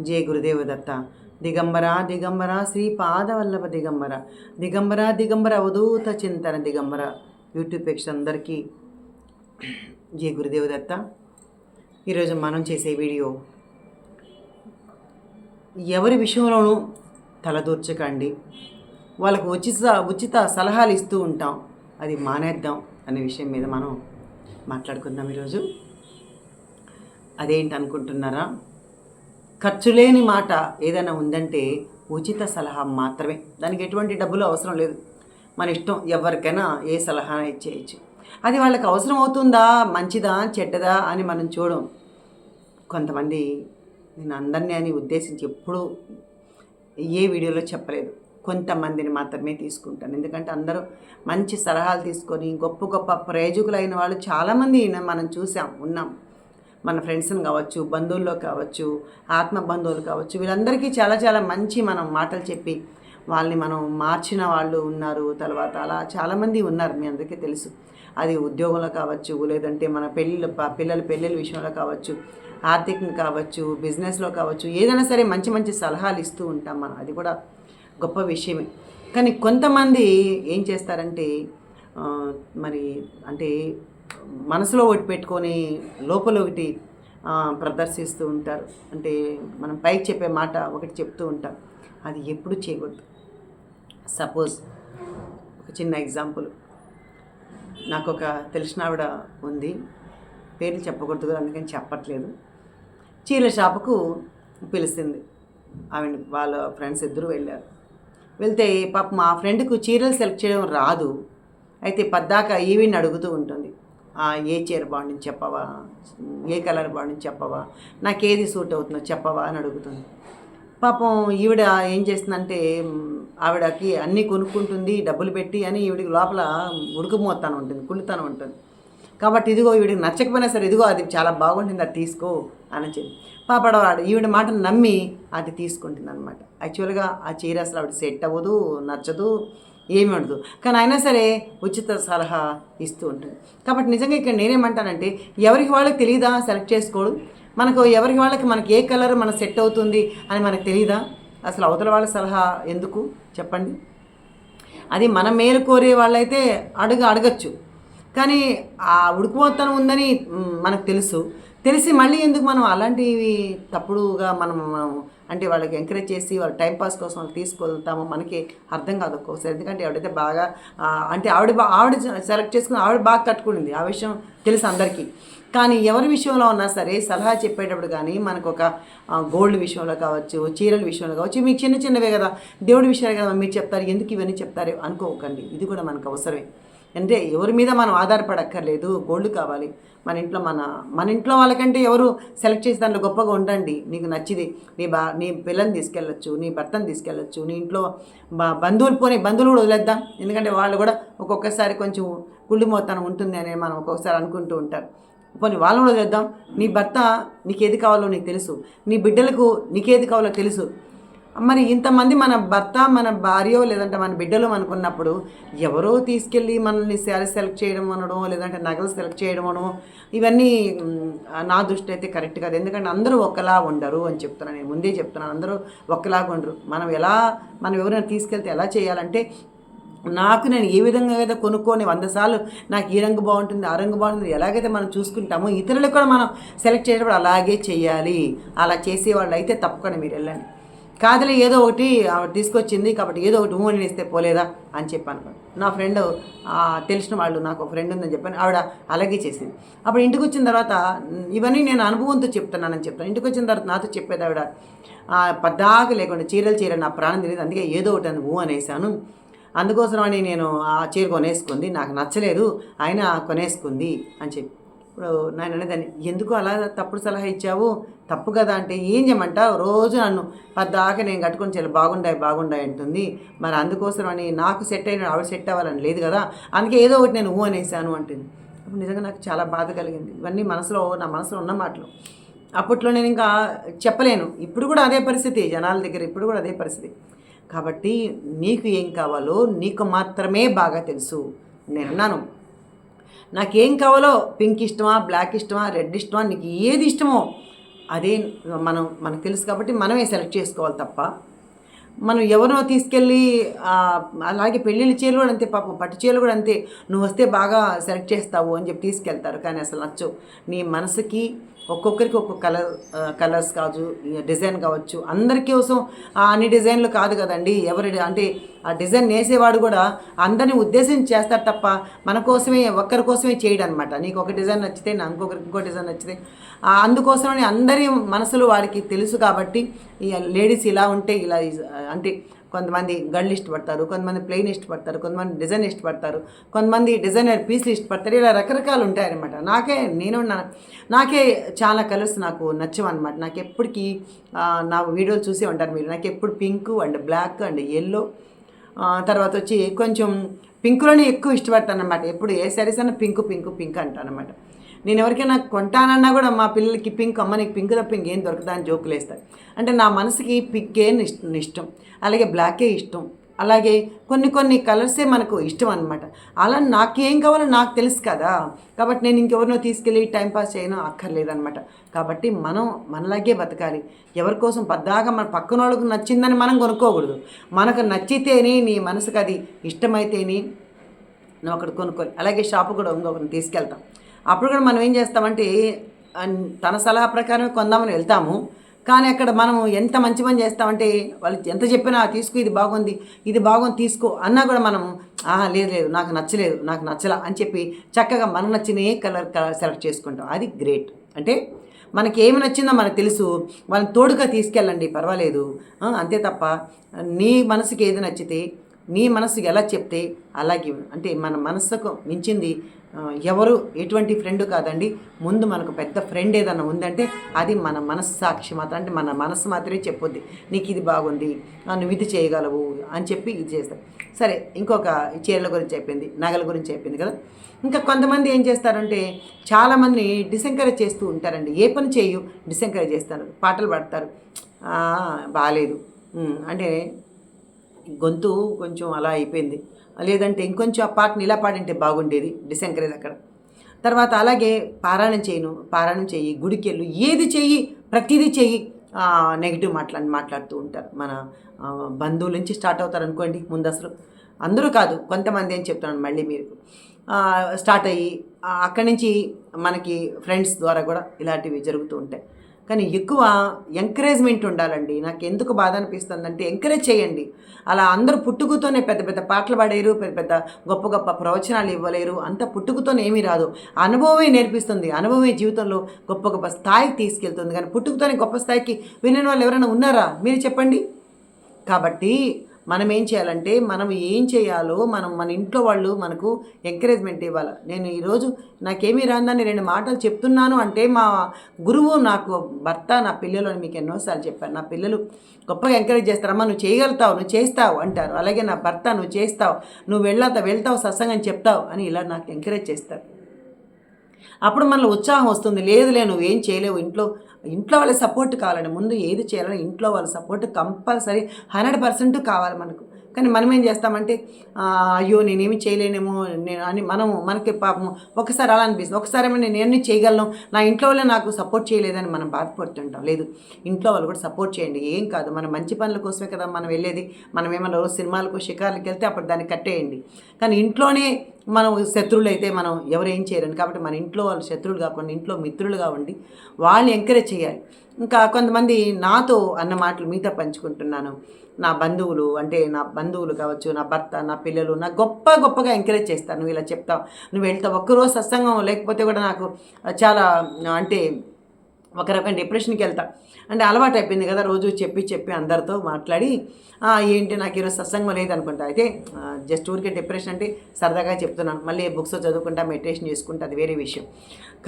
జయ గురుదేవ దత్త. దిగంబర దిగంబర శ్రీపాదవల్లభ దిగంబర దిగంబర దిగంబర అవధూత చింతన దిగంబర యూట్యూబ్ ప్రేక్షకులందరికీ జయ గురుదేవ దత్త. ఈరోజు మనం చేసే వీడియో, ఎవరి విషయంలోనూ తలదూర్చకండి, వాళ్ళకు ఉచిత సలహాలు ఇస్తూ ఉంటాం, అది మానేద్దాం అనే విషయం మీద మనం మాట్లాడుకుందాం ఈరోజు. అదేంటి అనుకుంటున్నారా? ఖర్చు లేని మాట ఏదైనా ఉందంటే ఉచిత సలహా మాత్రమే. దానికి ఎటువంటి డబ్బులు అవసరం లేదు. మన ఇష్టం, ఎవరికైనా ఏ సలహా ఇచ్చేయచ్చు. అది వాళ్ళకి అవసరం అవుతుందా, మంచిదా చెడ్డదా అని మనం చూడం. కొంతమంది, నేను అందరినీ అని ఉద్దేశించి ఎప్పుడూ ఏ వీడియోలో చెప్పలేదు, కొంతమందిని మాత్రమే తీసుకుంటాను. ఎందుకంటే అందరూ మంచి సలహాలు తీసుకొని గొప్ప గొప్ప ప్రయోజకులైన వాళ్ళు చాలామంది మనం ఉన్నాం. మన ఫ్రెండ్స్ని కావచ్చు, బంధువుల్లో కావచ్చు, ఆత్మ బంధువులు కావచ్చు, వీళ్ళందరికీ చాలా చాలా మంచి మనం మాటలు చెప్పి వాళ్ళని మనం మార్చిన వాళ్ళు ఉన్నారు. తర్వాత అలా చాలామంది ఉన్నారు, మీ అందరికీ తెలుసు. అది ఉద్యోగంలో కావచ్చు, లేదంటే మన పిల్లల విషయంలో కావచ్చు, ఆర్థికంగా కావచ్చు, బిజినెస్లో కావచ్చు, ఏదైనా సరే మంచి మంచి సలహాలు ఇస్తూ ఉంటాం మనం. అది కూడా గొప్ప విషయమే. కానీ కొంతమంది ఏం చేస్తారంటే మరి అంటే మనసులో ఒకటి పెట్టుకొని లోపల ఒకటి ప్రదర్శిస్తూ ఉంటారు. అంటే మనం పైకి చెప్పే మాట ఒకటి చెప్తూ ఉంటాం, అది ఎప్పుడు చేయకూడదు. సపోజ్ ఒక చిన్న ఎగ్జాంపుల్, నాకు ఒక తెలిసిన ఆవిడ ఉంది, పేర్లు చెప్పకూడదు కదా, అందుకని చెప్పట్లేదు. చీరల షాపుకు పిలిచింది ఆవిడ, వాళ్ళ ఫ్రెండ్స్ ఇద్దరు వెళ్ళారు. వెళ్తే పాపం మా ఫ్రెండ్కు చీరలు సెలెక్ట్ చేయడం రాదు. అయితే పద్దాక ఈవిని అడుగుతూ ఉంటుంది, ఏ చీర బాగుంటుంది చెప్పవా, ఏ కలర్ బాగుంటుంది చెప్పవా, నాకేది సూట్ అవుతుందో చెప్పవా అని అడుగుతుంది. పాపం ఈవిడ ఏం చేస్తుందంటే, ఆవిడకి అన్నీ కొనుక్కుంటుంది డబ్బులు పెట్టి అని, ఈవిడికి లోపల ఉడుకుమోతాను ఉంటుంది, కుళ్ళుతాను ఉంటుంది. కాబట్టి ఇదిగో ఈవిడికి నచ్చకపోయినా సరే, ఇదిగో అది చాలా బాగుంటుంది, అది తీసుకో అని చెప్పి పాపడవాడు ఈవిడ మాటను నమ్మి అది తీసుకుంటుంది అనమాట. యాక్చువల్గా ఆ చీర అసలు ఆవిడ సెట్ అవ్వదు, నచ్చదు, ఏమి ఉండదు. కానీ అయినా సరే ఉచిత సలహా ఇస్తూ ఉంటుంది. కాబట్టి నిజంగా ఇక్కడ నేనేమంటానంటే, ఎవరికి వాళ్ళకి తెలియదా సెలెక్ట్ చేసుకోవడం? ఎవరికి వాళ్ళకి మనకి ఏ కలర్ మనకు సెట్ అవుతుంది అని మనకు తెలియదా? అసలు అవతల వాళ్ళ సలహా ఎందుకు చెప్పండి? అది మన మేలు కోరే వాళ్ళైతే అడగచ్చు. కానీ ఆ ఉడుకుమోతనం ఉందని మనకు తెలిసి మళ్ళీ ఎందుకు మనం అలాంటివి తప్పుడుగా మనం అంటే వాళ్ళకి ఎంకరేజ్ చేసి వాళ్ళ టైంపాస్ కోసం వాళ్ళు తీసుకెళ్తామో మనకి అర్థం కాదు ఒక్కోసారి. ఎందుకంటే ఎవడైతే బాగా అంటే ఆవిడ సెలెక్ట్ చేసుకుని ఆవిడ బాగా కట్టుకునింది, ఆ విషయం తెలుసు అందరికీ. కానీ ఎవరి విషయంలో ఉన్నా సరే సలహా చెప్పేటప్పుడు కానీ మనకు ఒక గోల్డ్ విషయంలో కావచ్చు, చీరల విషయంలో కావచ్చు, మీకు చిన్నవే కదా, దేవుడి విషయాలు కదా మీరు చెప్తారు, ఎందుకు ఇవన్నీ చెప్తారు అనుకోకండి. ఇది కూడా మనకు అవసరమే. అంటే ఎవరి మీద మనం ఆధారపడక్కర్లేదు. గోల్డ్ కావాలి మన ఇంట్లో వాళ్ళకంటే ఎవరు సెలెక్ట్ చేసి దాంట్లో గొప్పగా ఉండండి. నీకు నచ్చిది నీ పిల్లని తీసుకెళ్ళచ్చు, నీ భర్తను తీసుకెళ్ళచ్చు, నీ ఇంట్లో బంధువులు కూడా వదిలేద్దాం. ఎందుకంటే వాళ్ళు కూడా ఒక్కొక్కసారి కొంచెం కుళ్ళిమోతనం ఉంటుంది అని మనం ఒక్కొక్కసారి అనుకుంటూ ఉంటారు. పోనీ వాళ్ళని కూడా వదిలేద్దాం. నీ భర్త నీకేది కావాలో నీకు తెలుసు, నీ బిడ్డలకు నీకేది కావాలో తెలుసు. మరి ఇంతమంది మన భర్త, మన భార్య, లేదంటే మన బిడ్డలు అనుకున్నప్పుడు ఎవరో తీసుకెళ్ళి మనల్ని శారీ సెలెక్ట్ చేయడం అనడం, లేదంటే నగలు సెలెక్ట్ చేయడం అనడం, ఇవన్నీ నా దృష్టి అయితే కరెక్ట్ కాదు. ఎందుకంటే అందరూ ఒకలా ఉండరు అని చెప్తున్నాను, నేను ముందే చెప్తున్నాను. అందరూ ఒకలాగా ఉండరు. మనం ఎవరైనా తీసుకెళ్తే ఎలా చేయాలంటే, నేను ఏ విధంగా అయితే కొనుక్కొని 100 సార్లు నాకు ఈ రంగు బాగుంటుంది, ఆ రంగు బాగుంటుంది ఎలాగైతే మనం చూసుకుంటామో, ఇతరులకు కూడా మనం సెలెక్ట్ చేసేటప్పుడు అలాగే చేయాలి. అలా చేసేవాళ్ళు అయితే తప్పకుండా మీరు వెళ్ళండి. కాదులే ఏదో ఒకటి తీసుకొచ్చింది కాబట్టి ఏదో ఒకటి ఊని ఇస్తే పోలేదా అని చెప్పాను. నా ఫ్రెండ్ తెలిసిన వాళ్ళు, నాకు ఒక ఫ్రెండ్ ఉందని చెప్పాను, ఆవిడ అలాగే చేసింది. అప్పుడు ఇంటికి వచ్చిన తర్వాత ఇవన్నీ నేను అనుభవంతో చెప్తున్నానని చెప్తాను. ఇంటికి వచ్చిన తర్వాత నాతో చెప్పేది ఆవిడ, పద్దాక లేకుండా చీరలు నా ప్రాణం తెలియదు, అందుకే ఏదో ఒకటి అని అనేసాను, అందుకోసమని నేను ఆ చీర కొనేసుకుంది, నాకు నచ్చలేదు అయినా కొనేసుకుంది అని చెప్పి. ఇప్పుడు నేను అనేదాన్ని, ఎందుకు అలా తప్పుడు సలహా ఇచ్చావు, తప్పు కదా అంటే, ఏం చేయమంటావు, రోజు నన్ను పద్దాక నేను కట్టుకొని చాలా బాగుండాయి అంటుంది, మరి అందుకోసమని నాకు సెట్ అయిన ఆవిడ సెట్ అవ్వాలని లేదు కదా, అందుకే ఏదో ఒకటి నేను అనేసాను అంటుంది. అప్పుడు నిజంగా నాకు చాలా బాధ కలిగింది. ఇవన్నీ నా మనసులో ఉన్న మాటలు. అప్పట్లో నేను ఇంకా చెప్పలేను. ఇప్పుడు కూడా అదే పరిస్థితి, జనాల దగ్గర ఇప్పుడు కూడా అదే పరిస్థితి. కాబట్టి నీకు ఏం కావాలో నీకు మాత్రమే బాగా తెలుసు. నేను అన్నాను, నాకేం కావాలో, పింక్ ఇష్టమా, బ్లాక్ ఇష్టమా, రెడ్ ఇష్టమా, నీకు ఏది ఇష్టమో అదే మనకు తెలుసు కాబట్టి మనమే సెలెక్ట్ చేసుకోవాలి తప్ప మనం ఎవరినో తీసుకెళ్ళి అలాగే పెళ్ళిళ్ళ చీరలు కూడా అంతే, పాపం పట్టు చీరలు కూడా అంతే, నువ్వు వస్తే బాగా సెలెక్ట్ చేస్తావు అని చెప్పి తీసుకెళ్తారు, కానీ అసలు నచ్చవు. నీ మనసుకి ఒక్కొక్కరికి ఒక్కొక్క కలర్స్ కావచ్చు, డిజైన్ కావచ్చు, అందరి కోసం అన్ని డిజైన్లు కాదు కదండి. అంటే ఆ డిజైన్ వేసేవాడు కూడా అందరిని ఉద్దేశించి చేస్తారు తప్ప మన కోసమే, ఒక్కరి కోసమే చేయడం అనమాట. నీకు ఒక డిజైన్ నచ్చితే నా ఇంకో డిజైన్ నచ్చితే అందుకోసమని అందరి మనసులు వారికి తెలుసు కాబట్టి లేడీస్ ఇలా ఉంటే ఇలా అంటే కొంతమంది గళ్ళు ఇష్టపడతారు, కొంతమంది ప్లెయిన్ ఇష్టపడతారు, కొంతమంది డిజైన్ ఇష్టపడతారు, కొంతమంది డిజైనర్ పీస్లు ఇష్టపడతారు, ఇలా రకరకాలు ఉంటాయన్నమాట. నాకే చాలా కలర్స్ నాకు నచ్చవన్నమాట. నాకు ఎప్పటికీ నా వీడియోలు చూసే ఉంటారు మీరు, నాకు ఎప్పుడు pink and black and yellow, తర్వాత వచ్చి కొంచెం పింక్లోనే ఎక్కువ ఇష్టపడతాను అనమాట. ఎప్పుడు ఏ శారీస్ అన్నా పింక్ అంటాను అనమాట. నేను ఎవరికైనా కొంటానన్నా కూడా మా పిల్లలకి పింక్, అమ్మ నీకు పింక్ తప్ప ఇంకేం దొరకదా అని జోకులు వేస్తారు. అంటే నా మనసుకి పింకే ఇష్టం, అలాగే బ్లాకే ఇష్టం, అలాగే కొన్ని కలర్సే మనకు ఇష్టం అనమాట. అలా నాకేం కావాలో నాకు తెలుసు కదా, కాబట్టి నేను ఇంకెవరినో తీసుకెళ్ళి టైంపాస్ చేయను అక్కర్లేదనమాట. కాబట్టి మనం మనలాగే బతకాలి. ఎవరి కోసం పద్దాగా మన పక్కన వాళ్ళకు నచ్చిందని మనం కొనుక్కోకూడదు. మనకు నచ్చితేనే, నీ మనసుకు అది ఇష్టమైతేనే నువ్వు అక్కడ కొనుక్కోవాలి. అలాగే షాపు కూడా ఇంకొకరిని తీసుకెళ్తాం, అప్పుడు కూడా మనం ఏం చేస్తామంటే తన సలహా ప్రకారమే కొందామని వెళ్తాము. కానీ అక్కడ మనం ఎంత మంచి పని చేస్తామంటే వాళ్ళు ఎంత చెప్పినా తీసుకో, ఇది బాగుంది తీసుకో అన్నా కూడా మనం లేదు నాకు నచ్చలా అని చెప్పి చక్కగా మనకు నచ్చిన కలర్ సెలెక్ట్ చేసుకుంటాం. అది గ్రేట్. అంటే మనకి ఏమి నచ్చిందో మనకు తెలుసు, వాళ్ళని తోడుగా తీసుకెళ్ళండి, పర్వాలేదు. అంతే తప్ప నీ మనసుకి ఏది నచ్చితే, నీ మనసుకి ఎలా చెప్తే అలాగే. అంటే మన మనసుకు మించింది ఎవరు ఎటువంటి ఫ్రెండ్ కాదండి. ముందు మనకు పెద్ద ఫ్రెండ్ ఏదన్నా ఉందంటే అది మన మనస్సాక్షి మాత్రం. అంటే మన మనసు మాత్రమే చెప్పొద్ది, నీకు ఇది బాగుంది, నువ్వు ఇది చేయగలవు అని చెప్పి ఇది చేస్తాం. సరే, ఇంకొక చీరల గురించి అయిపోయింది, నగల గురించి అయిపోయింది కదా. ఇంకా కొంతమంది ఏం చేస్తారంటే చాలామంది డిసెంకరేజ్ చేస్తూ ఉంటారండి. ఏ పని చేయు డిసెంకరేజ్ చేస్తారు, పాటలు పాడతారు, బాగాలేదు అంటే గొంతు కొంచెం అలా అయిపోయింది, లేదంటే ఇంకొంచెం ఆ పాటని ఇలా పాడింటే బాగుండేది, డిసెంకరేజ్ అక్కడ. తర్వాత అలాగే పారాయణం చెయ్యి, గుడికి వెళ్ళు, ఏది చెయ్యి, ప్రతిదీ చెయ్యి, నెగిటివ్ మాట్లాడుతూ ఉంటారు. మన బంధువుల నుంచి స్టార్ట్ అవుతారు అనుకోండి. ముందు అసలు అందరూ కాదు, కొంతమంది ఏం చెప్తున్నాను మళ్ళీ మీరు స్టార్ట్ అయ్యి అక్కడి నుంచి మనకి ఫ్రెండ్స్ ద్వారా కూడా ఇలాంటివి జరుగుతూ ఉంటాయి. కానీ ఎక్కువ ఎంకరేజ్మెంట్ ఉండాలండి. నాకు ఎందుకు బాధ అనిపిస్తుందంటే ఎంకరేజ్ చేయండి. అలా అందరూ పుట్టుకతోనే పెద్ద పెద్ద పాటలు పాడేరు, పెద్ద పెద్ద గొప్ప ప్రవచనాలు ఇవ్వలేరు. అంత పుట్టుకతోనే ఏమీ రాదు, అనుభవమే నేర్పిస్తుంది. అనుభవమే జీవితంలో గొప్ప స్థాయికి తీసుకెళ్తుంది. కానీ పుట్టుకతోనే గొప్ప స్థాయికి వెళ్ళిన వాళ్ళు ఎవరైనా ఉన్నారా మీరు చెప్పండి? కాబట్టి మనం ఏం చేయాలంటే, మనం ఏం చేయాలో మన ఇంట్లో వాళ్ళు మనకు ఎంకరేజ్మెంట్ ఇవ్వాలి. నేను ఈరోజు నాకేమీ రాందని 2 మాటలు చెప్తున్నాను అంటే మా గురువు, నాకు భర్త, నా పిల్లలు అని మీకు ఎన్నోసార్లు చెప్పాను. నా పిల్లలు గొప్పగా ఎంకరేజ్ చేస్తారమ్మా, నువ్వు చేయగలుగుతావు, నువ్వు చేస్తావు అంటారు. అలాగే నా భర్త, నువ్వు చేస్తావు, నువ్వు వెళ్తావు సత్సంగం చెప్తావు అని ఇలా నాకు ఎంకరేజ్ చేస్తారు. అప్పుడు మనలో ఉత్సాహం వస్తుంది. లేదులే నువ్వేం చేయలేవు, ఇంట్లో వాళ్ళ సపోర్ట్ కావాలండి. ముందు ఏది చేయాలని ఇంట్లో వాళ్ళ సపోర్ట్ కంపల్సరీ 100% కావాలి మనకు. కానీ మనం ఏం చేస్తామంటే అయ్యో నేనేమి చేయలేనేమో అని మనకి పాపం ఒకసారి అలా అనిపిస్తుంది. ఒకసారి ఏమో నేను ఏమీ చేయగలను, నా ఇంట్లో వాళ్ళే నాకు సపోర్ట్ చేయలేదని మనం బాధపడుతుంటాం. లేదు, ఇంట్లో వాళ్ళు కూడా సపోర్ట్ చేయండి, ఏం కాదు. మన మంచి పనుల కోసమే కదా మనం వెళ్ళేది. మనం ఏమైనా రోజు సినిమాలకు, షికార్లకు వెళ్తే అప్పుడు దాన్ని కట్టేయండి. కానీ ఇంట్లోనే మనం శత్రువులు అయితే మనం ఎవరు ఏం చేయరండి. కాబట్టి మన ఇంట్లో వాళ్ళు శత్రువులు కాకుండా ఇంట్లో మిత్రులుగా ఉండి వాళ్ళని ఎంకరేజ్ చేయాలి. ఇంకా కొంతమంది నాతో అన్న మాటలు మీతో పంచుకుంటున్నాను. నా బంధువులు కావచ్చు, నా భర్త, నా పిల్లలు నా గొప్పగా ఎంకరేజ్ చేస్తారు. నువ్వు ఇలా చెప్తావు, నువ్వు వెళ్తావు, ఒక్కరోజు సత్సంగం లేకపోతే కూడా నాకు చాలా అంటే ఒక రకమైన డిప్రెషన్కి వెళ్తా. అంటే అలవాటు అయిపోయింది కదా, రోజు చెప్పి అందరితో మాట్లాడి ఏంటి నాకు ఈరోజు సత్సంగం లేదనుకుంటా. అయితే జస్ట్ ఊరికే డిప్రెషన్ అంటే సరదాగా చెప్తున్నాను. మళ్ళీ బుక్స్ చదువుకుంటా, మెడిటేషన్ చేసుకుంటా, అది వేరే విషయం.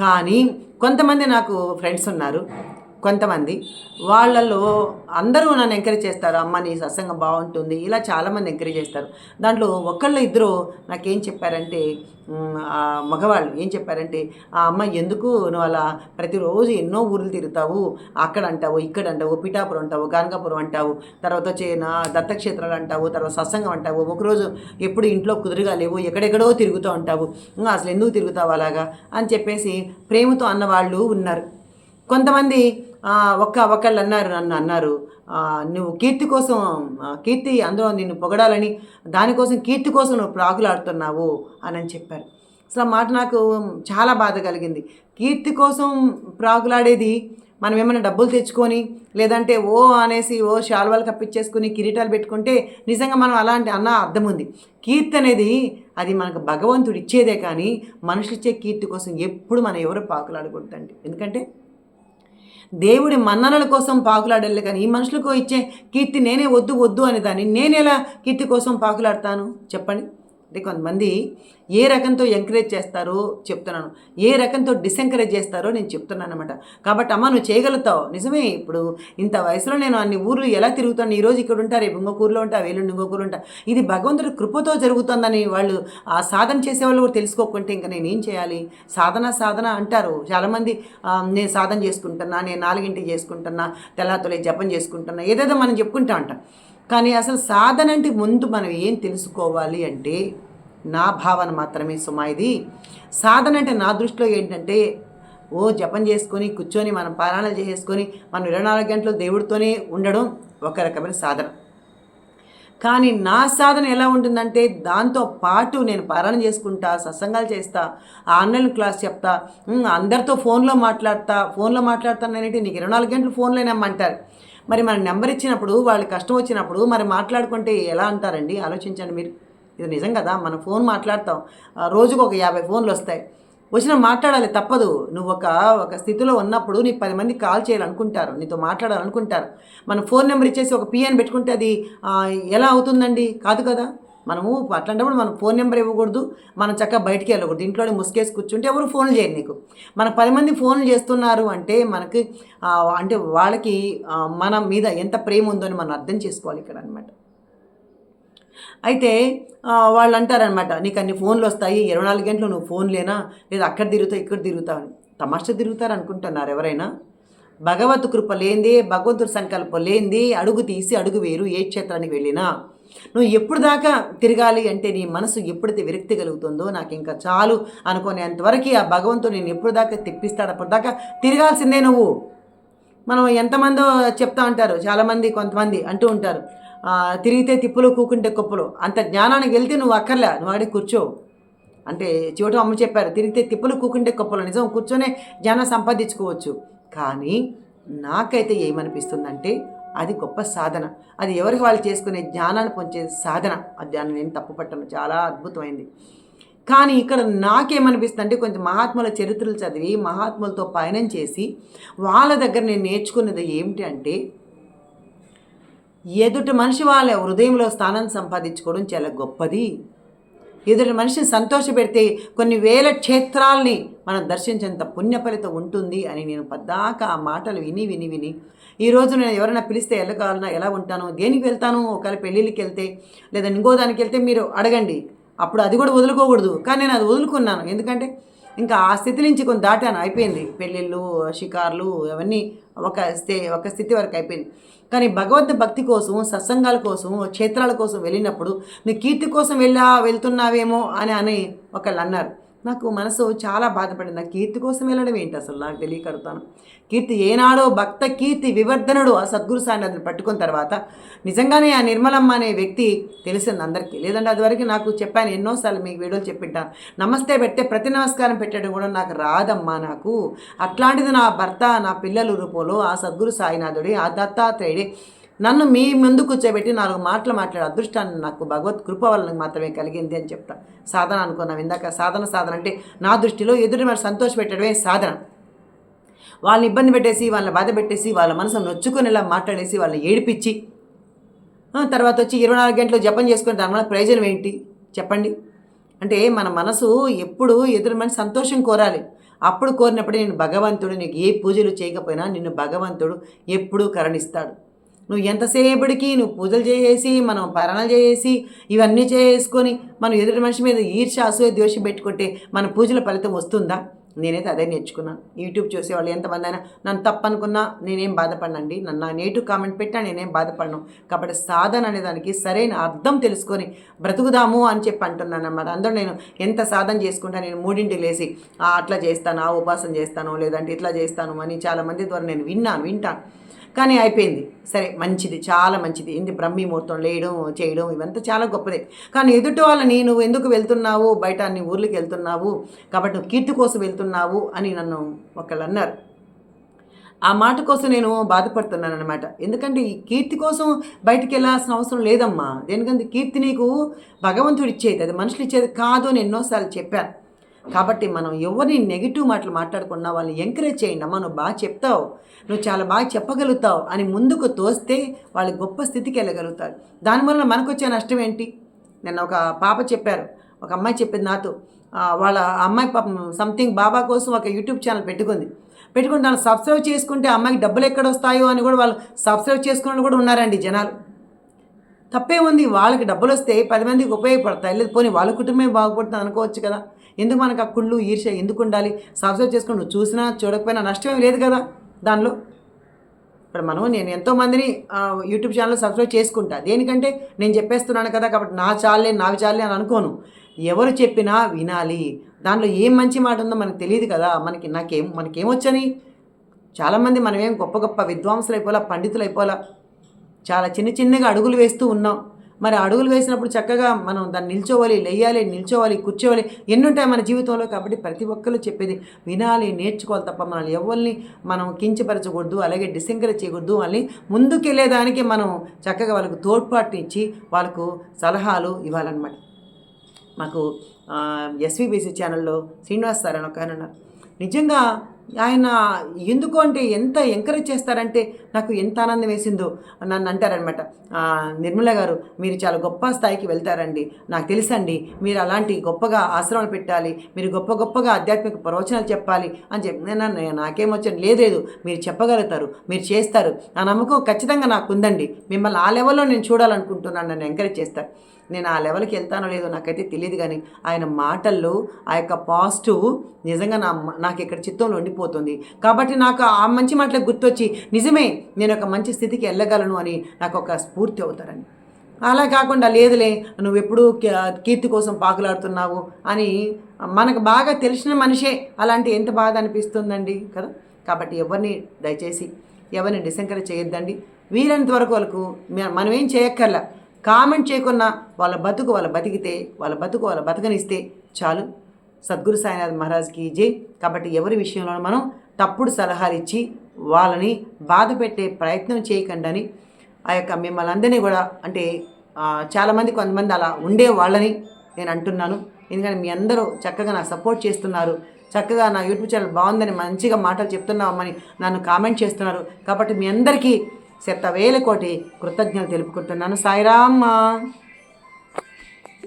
కానీ కొంతమంది నాకు ఫ్రెండ్స్ ఉన్నారు, కొంతమంది వాళ్ళల్లో అందరూ నన్ను ఎంకరేజ్ చేస్తారు. అమ్మ నీ సత్సంగం బాగుంటుంది, ఇలా చాలామంది ఎంకరేజ్ చేస్తారు. దాంట్లో ఒకళ్ళు ఇద్దరు నాకేం చెప్పారంటే, మగవాళ్ళు ఏం చెప్పారంటే, ఆ అమ్మ ఎందుకు నువ్వు అలా ప్రతిరోజు ఎన్నో ఊర్లు తిరుగుతావు, అక్కడ అంటావు, ఇక్కడ అంటావు, పిఠాపురం అంటావు, గానగాపురం అంటావు, తర్వాత వచ్చే నా దత్తక్షేత్రాలు అంటావు, తర్వాత సత్సంగం అంటావు, ఒకరోజు ఎప్పుడు ఇంట్లో కుదురుగా లేవు, ఎక్కడెక్కడో తిరుగుతూ ఉంటావు, అసలు ఎందుకు తిరుగుతావు అలాగా అని చెప్పేసి ప్రేమతో అన్నవాళ్ళు ఉన్నారు. కొంతమంది ఒకళ్ళు అన్నారు, నన్ను అన్నారు, నువ్వు కీర్తి కోసం, కీర్తి అందులో నిన్ను పొగడాలని, దానికోసం కీర్తి కోసం నువ్వు ప్రాకులాడుతున్నావు అని చెప్పారు. అసలు ఆ మాట నాకు చాలా బాధ కలిగింది. కీర్తి కోసం ప్రాకులాడేది మనం ఏమైనా డబ్బులు తెచ్చుకొని, లేదంటే ఓ అనేసి ఓ శాల్వాలు కప్పించేసుకుని కిరీటాలు పెట్టుకుంటే నిజంగా మనం అలాంటి అన్న అర్థం ఉంది. కీర్తి అనేది అది మనకు భగవంతుడు ఇచ్చేదే, కానీ మనుషులు ఇచ్చే కీర్తి కోసం ఎప్పుడు మనం ఎవరు పాకులాడకూడదండి. ఎందుకంటే దేవుడి మన్ననల కోసం పాకులాడలే, కానీ ఈ మనుషులకు ఇచ్చే కీర్తి నేనే వద్దు వద్దు అని దాన్ని నేను ఎలా కీర్తి కోసం పాకులాడతాను చెప్పండి. అంటే కొంతమంది ఏ రకంతో ఎంకరేజ్ చేస్తారో చెప్తున్నాను, ఏ రకంతో డిసెంకరేజ్ చేస్తారో నేను చెప్తున్నాను అనమాట. కాబట్టి అమ్మ నువ్వు చేయగలుగుతావు. నిజమే, ఇప్పుడు ఇంత వయసులో నేను అన్ని ఊర్లు ఎలా తిరుగుతాను, ఈరోజు ఇక్కడ ఉంటా, రేపు ఇంకొక ఊర్లో ఉంటా, వేలుండి ఇంకొక ఊరు ఉంటా, ఇది భగవంతుడి కృపతో జరుగుతుందని వాళ్ళు ఆ సాధన చేసేవాళ్ళు కూడా తెలుసుకోకుంటే ఇంకా నేను ఏం చేయాలి? సాధన అంటారు చాలామంది. నేను సాధన చేసుకుంటున్నా, నేను 4 చేసుకుంటున్నా, తెల్లాతొలే జపం చేసుకుంటున్నా, ఏదేదో మనం చెప్పుకుంటా ఉంటాం. కానీ అసలు సాధన అంటే ముందు మనం ఏం తెలుసుకోవాలి అంటే, నా భావన మాత్రమే సుమా ఇది. సాధన అంటే నా దృష్టిలో ఏంటంటే, జపం చేసుకొని కూర్చొని మనం పారాయణలు చేసుకొని మనం 24 గంటలు దేవుడితోనే ఉండడం ఒక రకమైన సాధన. కానీ నా సాధన ఎలా ఉంటుందంటే, దాంతో పాటు నేను పారాయణ చేసుకుంటా, సత్సంగాలు చేస్తా, ఆన్లైన్ క్లాస్ చెప్తా, అందరితో ఫోన్లో మాట్లాడతానంటే నీకు 24 గంటలు ఫోన్లోనేమంటారు. మరి మన నెంబర్ ఇచ్చినప్పుడు వాళ్ళు కష్టం వచ్చినప్పుడు మరి మాట్లాడుకుంటే ఎలా అంటారండి? ఆలోచించండి మీరు. ఇది నిజం కదా. మనం ఫోన్ మాట్లాడతాం, రోజుకు ఒక 50 ఫోన్లు వస్తాయి. వచ్చినా మాట్లాడాలి, తప్పదు. నువ్వు ఒక స్థితిలో ఉన్నప్పుడు నీకు 10 మంది కాల్ చేయాలనుకుంటారు, నీతో మాట్లాడాలనుకుంటారు. మనం ఫోన్ నెంబర్ ఇచ్చేసి ఒక పిఎన్ పెట్టుకుంటే అది ఎలా అవుతుందండి? కాదు కదా. మనము అట్లాంటప్పుడు మనం ఫోన్ నెంబర్ ఇవ్వకూడదు, మనం చక్కగా బయటికి వెళ్ళకూడదు, ఇంట్లోనే ముసుకేసి కూర్చుంటే ఎవరు ఫోన్లు చేయరు నీకు. మన 10 మంది ఫోన్లు చేస్తున్నారు అంటే మనకి అంటే వాళ్ళకి మన మీద ఎంత ప్రేమ ఉందో అని మనం అర్థం చేసుకోవాలి ఇక్కడ అనమాట. అయితే వాళ్ళు అంటారనమాట, నీకు అన్ని ఫోన్లు వస్తాయి, 24 గంటలు నువ్వు ఫోన్ లేనా, లేదా అక్కడ తిరుగుతావు ఇక్కడ తిరుగుతావు అని. తమాషా తిరుగుతారు అనుకుంటున్నారు ఎవరైనా? భగవత్ కృప లేనిదే, భగవంతుడి సంకల్పం లేనిదే అడుగు తీసి అడుగు వేరు ఏ క్షేత్రానికి వెళ్ళినా. నువ్వు ఎప్పుడు దాకా తిరగాలి అంటే, నీ మనసు ఎప్పుడైతే విరక్తి కలుగుతుందో, నాకు ఇంకా చాలు అనుకునేంతవరకు ఆ భగవంతుడు నేను ఎప్పుడు దాకా తెప్పిస్తాడు అప్పుడు దాకా తిరగాల్సిందే నువ్వు. మనం ఎంతమందో చెప్తా ఉంటారు చాలామంది, కొంతమంది అంటూ ఉంటారు, తిరిగితే తిప్పులు కూకుంటే కుప్పలు. అంత జ్ఞానానికి వెళ్తే నువ్వు అక్కర్లే, నువ్వు ఆడే కూర్చో అంటే చివట అమ్మ చెప్పారు, తిరిగితే తిప్పులు కూకుంటే కుప్పలు. నిజం, కూర్చొనే జ్ఞానం సంపాదించుకోవచ్చు. కానీ నాకైతే ఏమనిపిస్తుందంటే, అది గొప్ప సాధన. అది ఎవరికి వాళ్ళు చేసుకునే జ్ఞానాన్ని పొందే సాధన. అది దాన్ని నేను తప్పుపట్టను, చాలా అద్భుతమైంది. కానీ ఇక్కడ నాకేమనిపిస్తుంది అంటే, కొంచెం మహాత్ముల చరిత్రలు చదివి మహాత్ములతో పయనం చేసి వాళ్ళ దగ్గర నేను నేర్చుకున్నది ఏమిటి అంటే, ఎదుటి మనిషి వాళ్ళ హృదయంలో స్థానాన్ని సంపాదించుకోవడం చాలా గొప్పది. ఎదుటి మనిషిని సంతోషపెడితే కొన్ని వేల క్షేత్రాల్ని మనం దర్శించేంత పుణ్య ఫలితం ఉంటుంది అని నేను పద్దాక ఆ మాటలు విని ఈరోజు నేను ఎవరైనా పిలిస్తే వెళ్ళకాలన్నా ఎలా ఉంటాను, దేనికి వెళ్తాను, ఒకవేళ పెళ్ళిళ్ళకి వెళ్తే లేదా ఇంకో దానికి వెళ్తే మీరు అడగండి, అప్పుడు అది కూడా వదులుకోకూడదు. కానీ నేను అది వదులుకున్నాను, ఎందుకంటే ఇంకా ఆ స్థితి నుంచి కొంత దాటాను, అయిపోయింది. పెళ్ళిళ్ళు, షికార్లు అవన్నీ ఒక స్థితి వరకు అయిపోయింది. కానీ భగవద్ భక్తి కోసం, సత్సంగాల కోసం, క్షేత్రాల కోసం వెళ్ళినప్పుడు నువ్వు కీర్తి కోసం వెళ్తున్నావేమో అని ఒకళ్ళు అన్నారు. నాకు మనసు చాలా బాధపడింది. ఆ కీర్తి కోసం వెళ్ళడం ఏంటి అసలు నాకు తెలియకడుతాను. కీర్తి ఏనాడో భక్త కీర్తి వివర్ధనుడు ఆ సద్గురు సాయినాథుని పట్టుకున్న తర్వాత నిజంగానే ఆ నిర్మలమ్మ అనే వ్యక్తి తెలిసింది అందరికీ. లేదంటే అదివరకు నాకు చెప్పాను, ఎన్నోసార్లు మీకు వీడియోలు చెప్పింటాను, నమస్తే పెట్టే ప్రతి నమస్కారం పెట్టడం కూడా నాకు రాదమ్మా నాకు. అట్లాంటిది నా భర్త, నా పిల్లల రూపంలో ఆ సద్గురు సాయినాథుడే, ఆ దత్తాత్రేయుడే నన్ను మీ ముందు కూర్చోబెట్టి 4 మాటలు మాట్లాడే అదృష్టాన్ని నాకు భగవత్ కృప వల్ల మాత్రమే కలిగింది అని చెప్తా. సాధన అనుకున్నాం ఇందాక. సాధన అంటే నా దృష్టిలో ఎదుటి మరి సంతోష పెట్టడమే సాధన. వాళ్ళని ఇబ్బంది పెట్టేసి, వాళ్ళని బాధ పెట్టేసి, వాళ్ళ మనసు నొచ్చుకునేలా మాట్లాడేసి, వాళ్ళని ఏడిపించి తర్వాత వచ్చి 24 గంటలు జపం చేసుకుని దానివల్ల ప్రయోజనం ఏంటి చెప్పండి? అంటే మన మనసు ఎప్పుడు ఎదుటి మనిషి సంతోషం కోరాలి. అప్పుడు కోరినప్పుడే నేను భగవంతుడు నీకు ఏ పూజలు చేయకపోయినా నిన్ను భగవంతుడు ఎప్పుడూ కరుణిస్తాడు. నువ్వు ఎంతసేపటికి నువ్వు పూజలు చేసి, మనం పారాయణలు చేసి, ఇవన్నీ చేసుకొని మనం ఎదుటి మనిషి మీద ఈర్ష్య, అసూయ, ద్వేషం పెట్టుకుంటే మన పూజల ఫలితం వస్తుందా? నేనైతే అదే నేర్చుకున్నాను. యూట్యూబ్ చూసేవాళ్ళు ఎంతమంది అయినా నన్ను తప్పనుకున్నా నేనేం బాధపడనండి. నన్ను నా నెగిటివ్ కామెంట్ పెట్టా నేనేం బాధపడను. కాబట్టి సాధన అనే దానికి సరైన అర్థం తెలుసుకొని బ్రతుకుదాము అని చెప్పి అంటున్నాను అన్నమాట. అందరూ నేను ఎంత సాధన చేసుకుంటా, నేను 3ంటికి లేసి అట్లా చేస్తాను, ఆ ఉపాసన చేస్తాను, లేదంటే ఇట్లా చేస్తాను అని చాలామంది ద్వారా నేను వింటాను. కానీ అయిపోయింది. సరే మంచిది, చాలా మంచిది. ఏంది బ్రహ్మీ ముహూర్తం లేయడం చేయడం ఇవంతా చాలా గొప్పదే. కానీ ఎదుటి వాళ్ళని నువ్వు ఎందుకు వెళ్తున్నావు, బయట అన్ని ఊర్లకి వెళ్తున్నావు, కాబట్టి నువ్వు కీర్తి కోసం వెళ్తున్నావు అని నన్ను ఒకళ్ళు అన్నారు. ఆ మాట కోసం నేను బాధపడుతున్నాను అనమాట. ఎందుకంటే ఈ కీర్తి కోసం బయటికి వెళ్ళాల్సిన అవసరం లేదమ్మా. దేనికంటే కీర్తి నీకు భగవంతుడు ఇచ్చేది, అది మనుషులు ఇచ్చేది కాదు అని ఎన్నోసార్లు చెప్పాను. కాబట్టి మనం ఎవరిని నెగిటివ్ మాటలు మాట్లాడకుండా వాళ్ళని ఎంకరేజ్ చేయండి. అమ్మ నువ్వు బాగా చెప్తావు, నువ్వు చాలా బాగా చెప్పగలుగుతావు అని ముందుకు తోస్తే వాళ్ళు గొప్ప స్థితికి వెళ్ళగలుగుతారు. దానివల్ల మనకు వచ్చే నష్టం ఏంటి? నిన్న ఒక పాప చెప్పారు, ఒక అమ్మాయి చెప్పింది నాతో. వాళ్ళ అమ్మాయి పాపం సంథింగ్ బాబా కోసం ఒక యూట్యూబ్ ఛానల్ పెట్టుకుని దాన్ని సబ్స్క్రైబ్ చేసుకుంటే అమ్మాయికి డబ్బులు ఎక్కడ వస్తాయో అని కూడా వాళ్ళు సబ్స్క్రైబ్ చేసుకుని కూడా ఉన్నారండి జనాలు. తప్పే ఉంది, వాళ్ళకి డబ్బులు వస్తే 10 మందికి ఉపయోగపడతాయి. లేదు పోనీ వాళ్ళ కుటుంబమే బాగుపడుతుంది అనుకోవచ్చు కదా. ఎందుకు మనకు ఆ కుళ్ళు ఈర్ష్య ఎందుకు ఉండాలి? సబ్స్క్రైబ్ చేసుకుని నువ్వు చూసినా చూడకపోయినా నష్టమేం లేదు కదా దానిలో. ఇప్పుడు నేను ఎంతోమందిని యూట్యూబ్ ఛానల్ సబ్స్క్రైబ్ చేసుకుంటా. దేనికంటే నేను చెప్పేస్తున్నాను కదా, కాబట్టి నావి చాలే అని అనుకోను. ఎవరు చెప్పినా వినాలి. దాంట్లో ఏం మంచి మాట ఉందో మనకు తెలియదు కదా. మనకేమొచ్చని చాలామంది మనమేం గొప్ప గొప్ప విద్వాంసులు అయిపోలా, పండితులు అయిపోలా, చాలా చిన్నగా అడుగులు వేస్తూ ఉన్నాం. మరి అడుగులు వేసినప్పుడు చక్కగా మనం దాన్ని నిల్చోవాలి, కూర్చోవాలి, ఎన్నుంటాయి మన జీవితంలో. కాబట్టి ప్రతి ఒక్కరు చెప్పేది వినాలి, నేర్చుకోవాలి తప్ప మనల్ని ఎవరిని మనం కించపరచకూడదు, అలాగే డిసెంకరేజ్ చేయకూడదు. వాళ్ళని ముందుకెళ్ళేదానికి మనం చక్కగా వాళ్ళకు తోడ్పాటునిచ్చి వాళ్ళకు సలహాలు ఇవ్వాలన్నమాట. మాకు ఎస్వీబీసీ ఛానల్లో శ్రీనివాస్ సార్ అని ఒక ఆయన ఉన్నారు. నిజంగా ఆయన ఎందుకు అంటే ఎంత ఎంకరేజ్ చేస్తారంటే నాకు ఎంత ఆనందం వేసిందో. నన్ను అంటారనమాట, నిర్మల గారు మీరు చాలా గొప్ప స్థాయికి వెళ్తారండి, నాకు తెలుసండి, మీరు అలాంటి గొప్పగా ఆశ్రమాలు పెట్టాలి, మీరు గొప్పగా ఆధ్యాత్మిక ప్రవచనాలు చెప్పాలి అని చెప్పి నాకేమొచ్చండి. లేదు మీరు చెప్పగలుగుతారు, మీరు చేస్తారు, ఆ నమ్మకం ఖచ్చితంగా నాకు ఉందండి, మిమ్మల్ని ఆ లెవెల్లో నేను చూడాలనుకుంటున్నాను, నన్ను ఎంకరేజ్ చేస్తారు. నేను ఆ లెవెల్కి వెళ్తానో లేదో నాకైతే తెలియదు, కానీ ఆయన మాటల్లో ఆ యొక్క పాజిటివ్ నిజంగా నాకు ఇక్కడ చిత్తంలో ఉండిపోతుంది. కాబట్టి నాకు ఆ మంచి మాటలకు గుర్తొచ్చి నిజమే నేను ఒక మంచి స్థితికి వెళ్ళగలను అని నాకు ఒక స్ఫూర్తి అవుతారని. అలా కాకుండా లేదులే నువ్వు ఎప్పుడూ కీర్తి కోసం పాకులాడుతున్నావు అని మనకు బాగా తెలిసిన మనిషే అలాంటి ఎంత బాధ అనిపిస్తుందండి కదా. కాబట్టి దయచేసి ఎవరిని డిసెంకరేజ్ చేయొద్దండి. వీలైనంత వరకు వాళ్ళకు మనం ఏం చేయక్కర్లా, కామెంట్ చేయకున్నా వాళ్ళ బతుకు వాళ్ళు బతికితే, వాళ్ళ బతకనిస్తే చాలు. సద్గురు సాయినాథ్ మహారాజ్కి జై. కాబట్టి ఎవరి విషయంలో మనం తప్పుడు సలహాలు ఇచ్చి వాళ్ళని బాధ పెట్టే ప్రయత్నం చేయకండి. ఆ యొక్క మిమ్మల్ని అందరినీ కూడా అంటే కొంతమంది అలా ఉండే వాళ్ళని నేను అంటున్నాను. ఎందుకంటే మీ అందరూ చక్కగా నాకు సపోర్ట్ చేస్తున్నారు, చక్కగా నా యూట్యూబ్ ఛానల్ బాగుందని మంచిగా మాటలు చెప్తున్నామని నన్ను కామెంట్ చేస్తున్నారు. కాబట్టి మీ అందరికీ 100,000 కోటి కృతజ్ఞతలు తెలుపుకుంటున్నాను. సాయిరామ్.